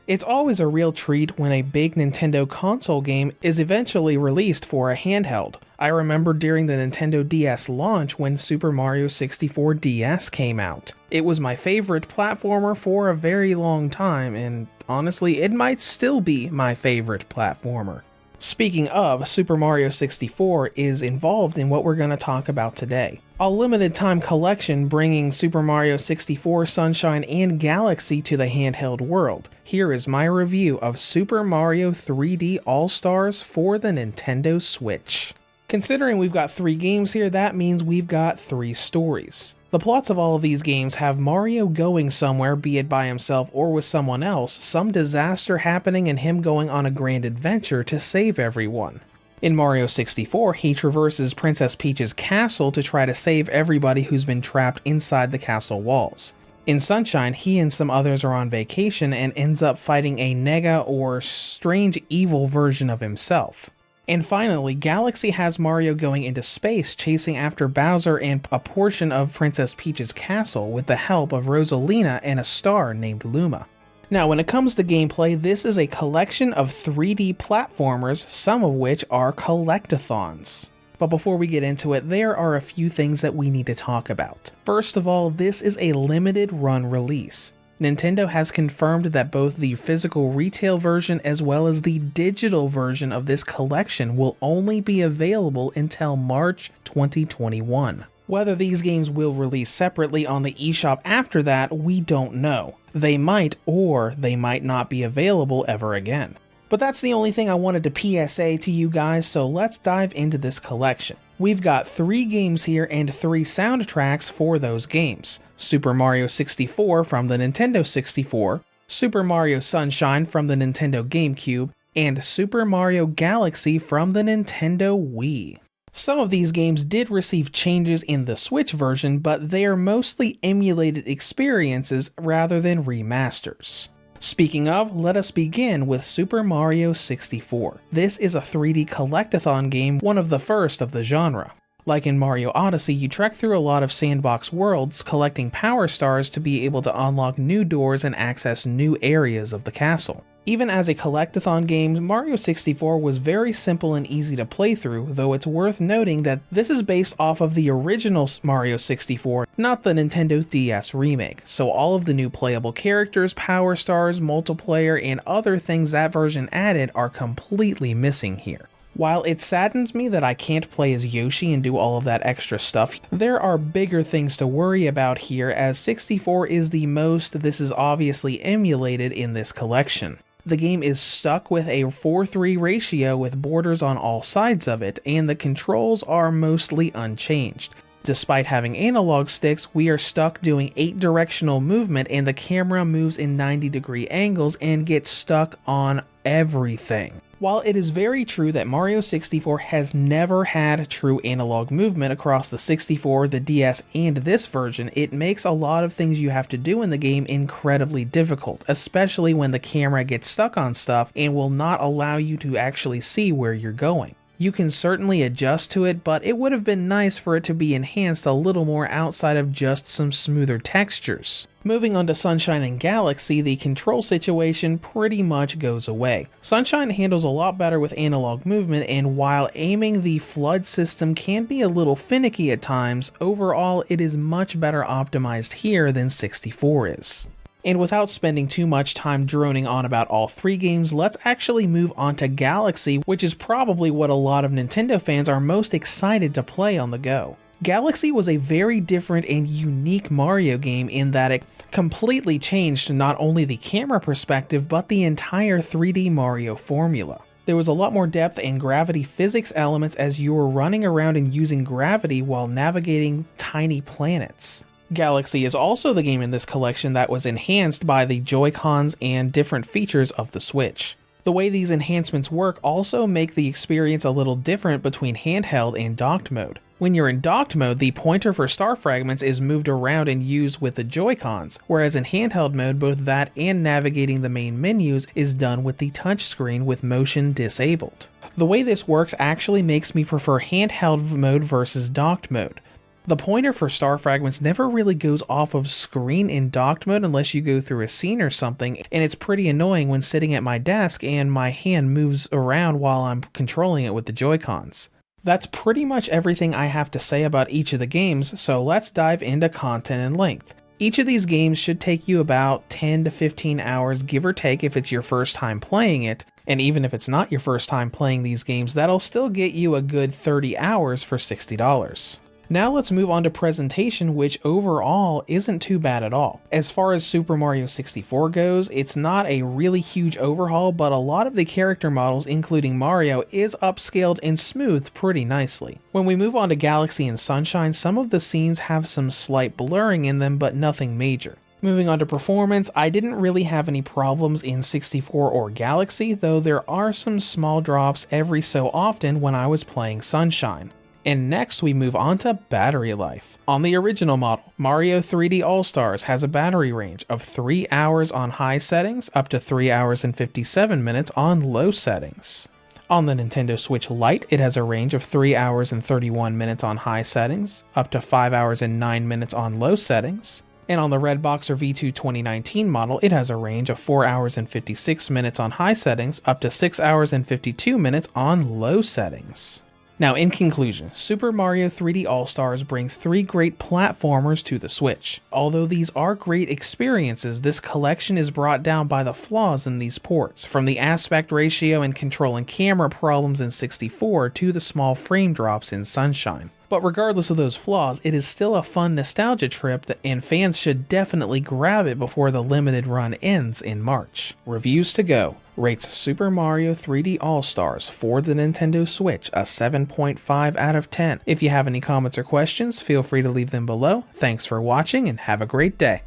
It's always a real treat when a big Nintendo console game is eventually released for a handheld. I remember during the Nintendo DS launch when Super Mario 64 DS came out. It was my favorite platformer for a very long time, and honestly, it might still be my favorite platformer. Speaking of, Super Mario 64 is involved in what we're going to talk about today. A limited time collection bringing Super Mario 64, Sunshine, and Galaxy to the handheld world. Here is my review of Super Mario 3D All-Stars for the Nintendo Switch. Considering we've got 3 games here, that means we've got 3 stories. The plots of all of these games have Mario going somewhere, be it by himself or with someone else, some disaster happening and him going on a grand adventure to save everyone. In Mario 64, he traverses Princess Peach's castle to try to save everybody who's been trapped inside the castle walls. In Sunshine, he and some others are on vacation and ends up fighting a nega or strange evil version of himself. And finally, Galaxy has Mario going into space chasing after Bowser and a portion of Princess Peach's castle with the help of Rosalina and a star named Luma. Now, when it comes to gameplay, this is a collection of 3D platformers, some of which are collectathons. But before we get into it, there are a few things that we need to talk about. First of all, this is a limited run release. Nintendo has confirmed that both the physical retail version as well as the digital version of this collection will only be available until March 2021. Whether these games will release separately on the eShop after that, we don't know. They might or they might not be available ever again. But that's the only thing I wanted to PSA to you guys, so let's dive into this collection. We've got 3 games here and 3 soundtracks for those games. Super Mario 64 from the Nintendo 64, Super Mario Sunshine from the Nintendo GameCube, and Super Mario Galaxy from the Nintendo Wii. Some of these games did receive changes in the Switch version, but they are mostly emulated experiences rather than remasters. Speaking of, let us begin with Super Mario 64. This is a 3D collectathon game, one of the first of the genre. Like in Mario Odyssey, you trek through a lot of sandbox worlds, collecting power stars to be able to unlock new doors and access new areas of the castle. Even as a collectathon game, Mario 64 was very simple and easy to play through, though it's worth noting that this is based off of the original Mario 64, not the Nintendo DS remake, so all of the new playable characters, power stars, multiplayer, and other things that version added are completely missing here. While it saddens me that I can't play as Yoshi and do all of that extra stuff, there are bigger things to worry about here, as 64 is the most this is obviously emulated in this collection. The game is stuck with a 4:3 ratio with borders on all sides of it, and the controls are mostly unchanged. Despite having analog sticks, we are stuck doing 8-directional movement and the camera moves in 90-degree angles and gets stuck on everything. While it is very true that Mario 64 has never had true analog movement across the 64, the DS, and this version, it makes a lot of things you have to do in the game incredibly difficult, especially when the camera gets stuck on stuff and will not allow you to actually see where you're going. You can certainly adjust to it, but it would have been nice for it to be enhanced a little more outside of just some smoother textures. Moving on to Sunshine and Galaxy, the control situation pretty much goes away. Sunshine handles a lot better with analog movement, and while aiming the FLUDD system can be a little finicky at times, overall it is much better optimized here than 64 is. And without spending too much time droning on about all 3 games, let's actually move on to Galaxy, which is probably what a lot of Nintendo fans are most excited to play on the go. Galaxy was a very different and unique Mario game in that it completely changed not only the camera perspective, but the entire 3D Mario formula. There was a lot more depth and gravity physics elements as you were running around and using gravity while navigating tiny planets. Galaxy is also the game in this collection that was enhanced by the Joy-Cons and different features of the Switch. The way these enhancements work also make the experience a little different between handheld and docked mode. When you're in docked mode, the pointer for star fragments is moved around and used with the Joy-Cons, whereas in handheld mode, both that and navigating the main menus is done with the touchscreen with motion disabled. The way this works actually makes me prefer handheld mode versus docked mode. The pointer for star fragments never really goes off of screen in docked mode unless you go through a scene or something, and it's pretty annoying when sitting at my desk and my hand moves around while I'm controlling it with the Joy-Cons. That's pretty much everything I have to say about each of the games, so let's dive into content and length. Each of these games should take you about 10 to 15 hours, give or take, if it's your first time playing it, and even if it's not your first time playing these games, that'll still get you a good 30 hours for $60. Now let's move on to presentation, which overall isn't too bad at all. As far as Super Mario 64 goes, it's not a really huge overhaul, but a lot of the character models, including Mario, is upscaled and smoothed pretty nicely. When we move on to Galaxy and Sunshine, some of the scenes have some slight blurring in them, but nothing major. Moving on to performance, I didn't really have any problems in 64 or Galaxy, though there are some small drops every so often when I was playing Sunshine. And next we move on to battery life. On the original model, Mario 3D All-Stars has a battery range of 3 hours on high settings up to 3 hours and 57 minutes on low settings. On the Nintendo Switch Lite, it has a range of 3 hours and 31 minutes on high settings up to 5 hours and 9 minutes on low settings. And on the Redboxer V2 2019 model, it has a range of 4 hours and 56 minutes on high settings up to 6 hours and 52 minutes on low settings. Now, in conclusion, Super Mario 3D All-Stars brings 3 great platformers to the Switch. Although these are great experiences, this collection is brought down by the flaws in these ports, from the aspect ratio and control and camera problems in 64 to the small frame drops in Sunshine. But regardless of those flaws, it is still a fun nostalgia trip, and fans should definitely grab it before the limited run ends in March. Reviews to Go rates Super Mario 3D All-Stars for the Nintendo Switch a 7.5 out of 10. If you have any comments or questions, feel free to leave them below. Thanks for watching and have a great day.